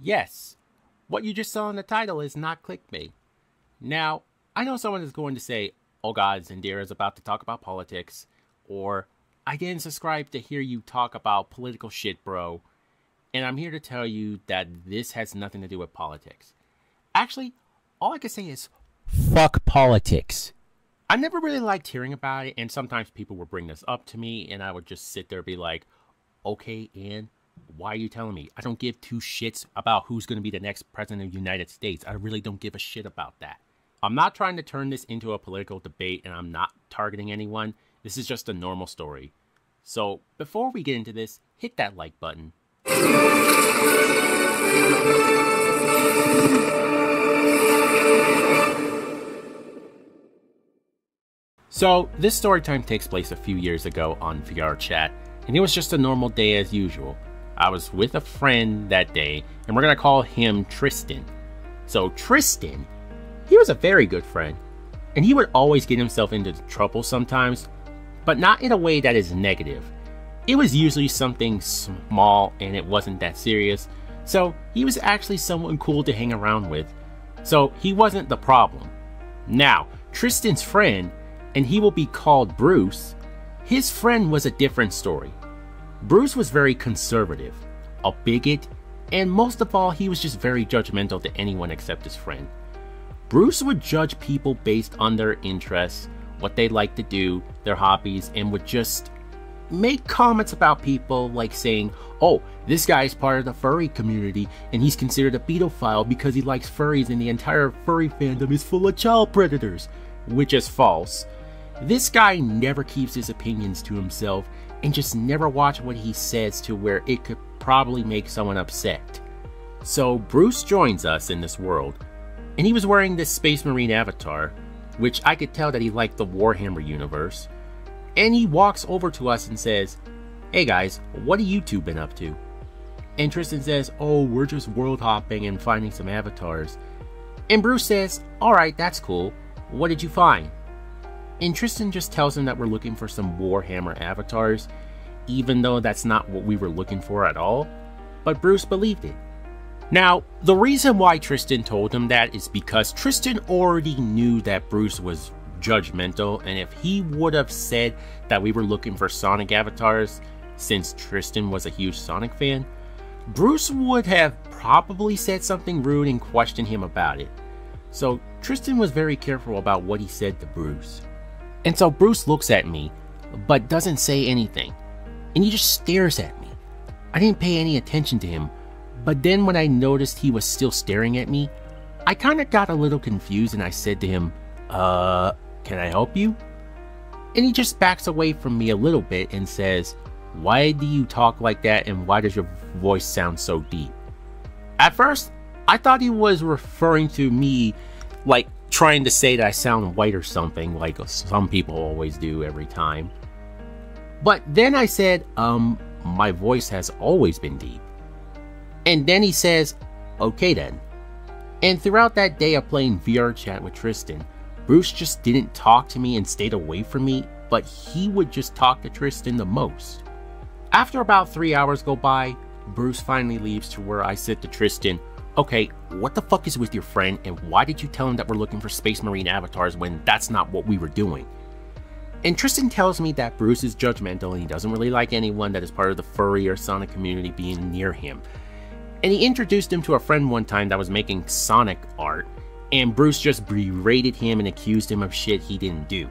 Yes, what you just saw in the title is not clickbait. Now, I know someone is going to say, oh god, Zendir is about to talk about politics, or I didn't subscribe to hear you talk about political shit, bro. And I'm here to tell you that this has nothing to do with politics. Actually, all I can say is, fuck politics. I never really liked hearing about it, and sometimes people would bring this up to me, and I would just sit there and be like, okay, and why are you telling me? I don't give two shits about who's going to be the next president of the United States. I really don't give a shit about that. I'm not trying to turn this into a political debate, and I'm not targeting anyone. This is just a normal story. So, before we get into this, hit that like button. So, this story time takes place a few years ago on VR chat, and it was just a normal day as usual. I was with a friend that day, and we're gonna call him Tristan. So Tristan, he was a very good friend, and he would always get himself into trouble sometimes, but not in a way that is negative. It was usually something small and it wasn't that serious, so he was actually someone cool to hang around with. So he wasn't the problem. Now, Tristan's friend, and he will be called Bruce, his friend was a different story. Bruce was very conservative, a bigot, and most of all, he was just very judgmental to anyone except his friend. Bruce would judge people based on their interests, what they like to do, their hobbies, and would just make comments about people like saying, oh, this guy is part of the furry community and he's considered a pedophile because he likes furries and the entire furry fandom is full of child predators, which is false. This guy never keeps his opinions to himself and just never watch what he says to where it could probably make someone upset. So Bruce joins us in this world, and he was wearing this Space Marine avatar, which I could tell that he liked the Warhammer universe, and he walks over to us and says, hey guys, what have you two been up to? And Tristan says, oh, we're just world hopping and finding some avatars. And Bruce says, alright, that's cool, what did you find? And Tristan just tells him that we're looking for some Warhammer avatars, even though that's not what we were looking for at all. But Bruce believed it. Now, the reason why Tristan told him that is because Tristan already knew that Bruce was judgmental, and if he would have said that we were looking for Sonic avatars, since Tristan was a huge Sonic fan, Bruce would have probably said something rude and questioned him about it. So Tristan was very careful about what he said to Bruce. And so Bruce looks at me, but doesn't say anything, and he just stares at me. I didn't pay any attention to him, but then when I noticed he was still staring at me, I kinda got a little confused and I said to him, can I help you? And he just backs away from me a little bit and says, why do you talk like that and why does your voice sound so deep? At first, I thought he was referring to me, like trying to say that I sound white or something, like some people always do every time. But then I said, my voice has always been deep. And then he says, okay then. And throughout that day of playing VR chat with Tristan, Bruce just didn't talk to me and stayed away from me, but he would just talk to Tristan the most. After about 3 hours go by, Bruce finally leaves to where I said to Tristan, okay, what the fuck is with your friend and why did you tell him that we're looking for Space Marine avatars when that's not what we were doing? And Tristan tells me that Bruce is judgmental and he doesn't really like anyone that is part of the furry or Sonic community being near him. And he introduced him to a friend one time that was making Sonic art, and Bruce just berated him and accused him of shit he didn't do.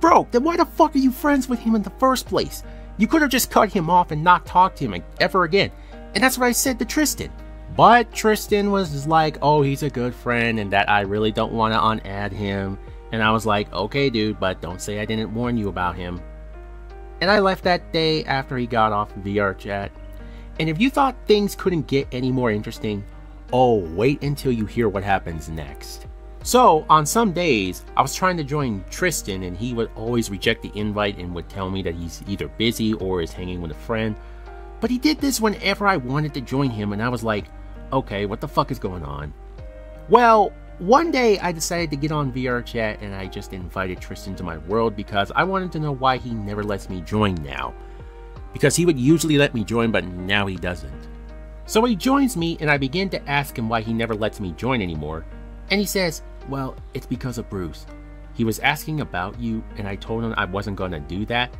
Bro, then why the fuck are you friends with him in the first place? You could have just cut him off and not talked to him ever again. And that's what I said to Tristan. But Tristan was like, oh, he's a good friend and that I really don't want to unadd him. And I was like, okay dude, but don't say I didn't warn you about him. And I left that day after he got off VR chat. And if you thought things couldn't get any more interesting, oh, wait until you hear what happens next. So, on some days, I was trying to join Tristan and he would always reject the invite and would tell me that he's either busy or is hanging with a friend. But he did this whenever I wanted to join him and I was like, okay, what the fuck is going on? Well, one day I decided to get on VR chat and I just invited Tristan to my world because I wanted to know why he never lets me join now. Because he would usually let me join, but now he doesn't. So he joins me and I begin to ask him why he never lets me join anymore. And he says, well, it's because of Bruce. He was asking about you and I told him I wasn't going to do that.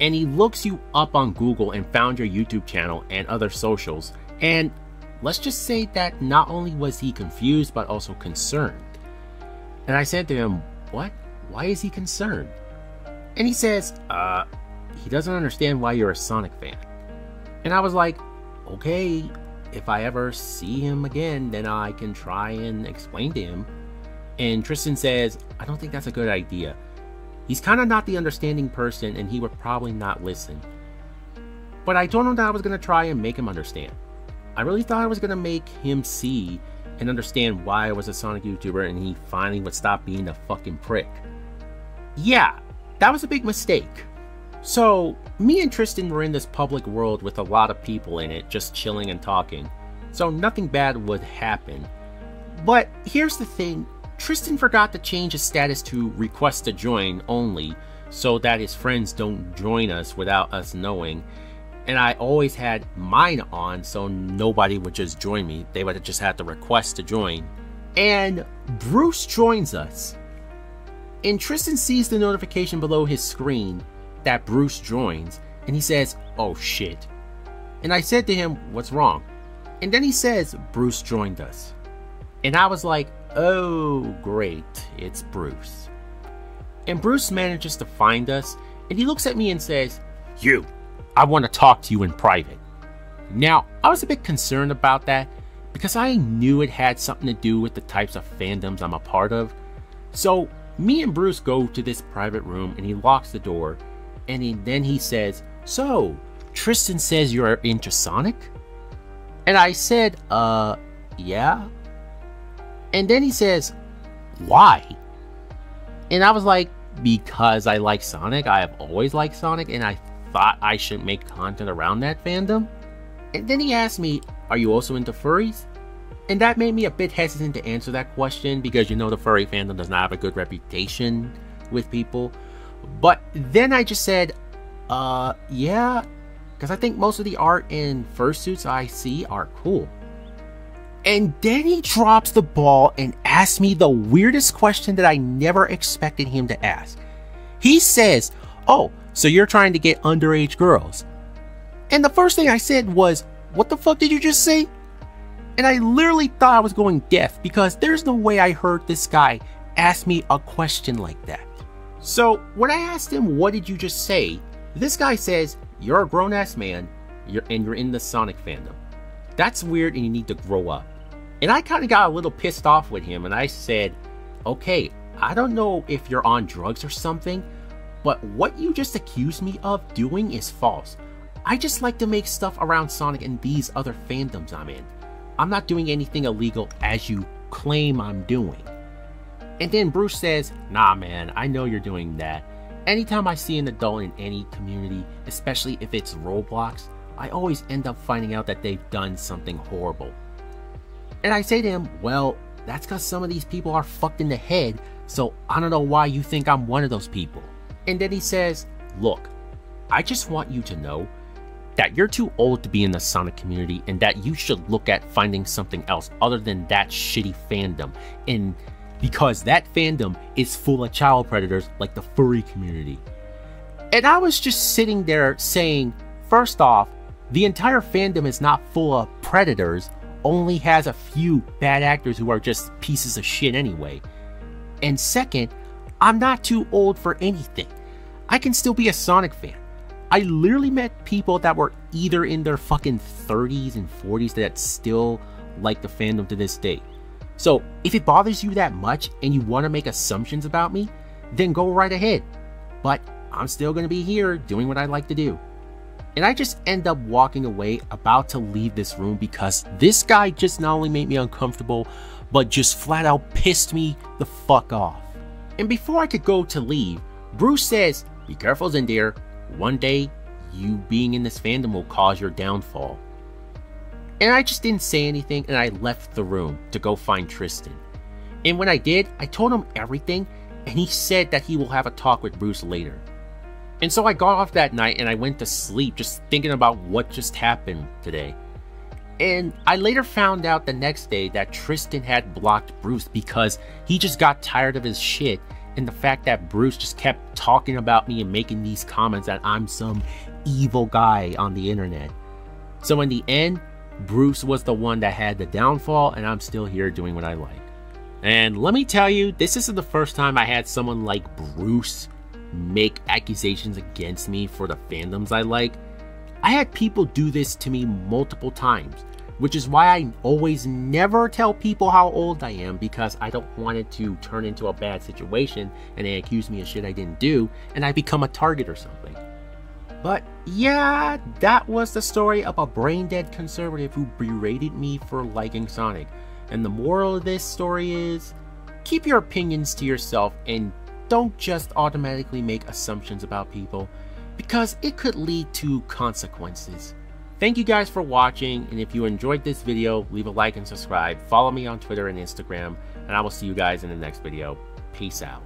And he looks you up on Google and found your YouTube channel and other socials. And let's just say that not only was he confused, but also concerned. And I said to him, what? Why is he concerned? And he says, he doesn't understand why you're a Sonic fan. And I was like, okay, if I ever see him again, then I can try and explain to him. And Tristan says, I don't think that's a good idea. He's kind of not the understanding person and he would probably not listen. But I told him that I was going to try and make him understand. I really thought I was going to make him see and understand why I was a Sonic YouTuber and he finally would stop being a fucking prick. Yeah, that was a big mistake. So, me and Tristan were in this public world with a lot of people in it, just chilling and talking. So nothing bad would happen. But here's the thing, Tristan forgot to change his status to request to join only, so that his friends don't join us without us knowing. And I always had mine on, so nobody would just join me. They would have just had to request to join. And Bruce joins us. And Tristan sees the notification below his screen that Bruce joins, and he says, oh shit. And I said to him, what's wrong? And then he says, Bruce joined us. And I was like, oh great, it's Bruce. And Bruce manages to find us, and he looks at me and says, you, I want to talk to you in private. Now, I was a bit concerned about that, because I knew it had something to do with the types of fandoms I'm a part of. So, me and Bruce go to this private room, and he locks the door. And then he says, so, Tristan says you're into Sonic? And I said, yeah. And then he says, why? And I was like, because I like Sonic. I have always liked Sonic, and I thought I should make content around that fandom. And then he asked me, are you also into furries? And that made me a bit hesitant to answer that question, because you know the furry fandom does not have a good reputation with people. But then I just said, yeah, because I think most of the art in fursuits I see are cool. And then he drops the ball and asks me the weirdest question that I never expected him to ask. He says, oh, so you're trying to get underage girls. And the first thing I said was, what the fuck did you just say? And I literally thought I was going deaf, because there's no way I heard this guy ask me a question like that. So when I asked him, what did you just say? This guy says, you're a grown-ass man, you're in the Sonic fandom. That's weird and you need to grow up. And I kind of got a little pissed off with him, and I said, okay, I don't know if you're on drugs or something, but what you just accused me of doing is false. I just like to make stuff around Sonic and these other fandoms I'm in. I'm not doing anything illegal as you claim I'm doing. And then Bruce says, nah man, I know you're doing that. Anytime I see an adult in any community, especially if it's Roblox, I always end up finding out that they've done something horrible. And I say to him, well, that's because some of these people are fucked in the head, so I don't know why you think I'm one of those people. And then he says, look, I just want you to know that you're too old to be in the Sonic community, and that you should look at finding something else other than that shitty fandom. And because that fandom is full of child predators like the furry community. And I was just sitting there saying, first off, the entire fandom is not full of predators, only has a few bad actors who are just pieces of shit anyway. And second, I'm not too old for anything. I can still be a Sonic fan. I literally met people that were either in their fucking 30s and 40s that still like the fandom to this day. So if it bothers you that much and you want to make assumptions about me, then go right ahead. But I'm still going to be here doing what I like to do. And I just end up walking away, about to leave this room, because this guy just not only made me uncomfortable, but just flat out pissed me the fuck off. And before I could go to leave, Bruce says, be careful Zendir, one day you being in this fandom will cause your downfall. And I just didn't say anything, and I left the room to go find Tristan. And when I did, I told him everything, and he said that he will have a talk with Bruce later. And so I got off that night and I went to sleep just thinking about what just happened today. And I later found out the next day that Tristan had blocked Bruce because he just got tired of his shit and the fact that Bruce just kept talking about me and making these comments that I'm some evil guy on the internet. So in the end, Bruce was the one that had the downfall, and I'm still here doing what I like. And let me tell you, this isn't the first time I had someone like Bruce make accusations against me for the fandoms I like. I had people do this to me multiple times, which is why I always never tell people how old I am, because I don't want it to turn into a bad situation and they accuse me of shit I didn't do and I become a target or something. But yeah, that was the story of a brain-dead conservative who berated me for liking Sonic. And the moral of this story is, keep your opinions to yourself and don't just automatically make assumptions about people, because it could lead to consequences. Thank you guys for watching, and if you enjoyed this video, leave a like and subscribe. Follow me on Twitter and Instagram, and I will see you guys in the next video. Peace out.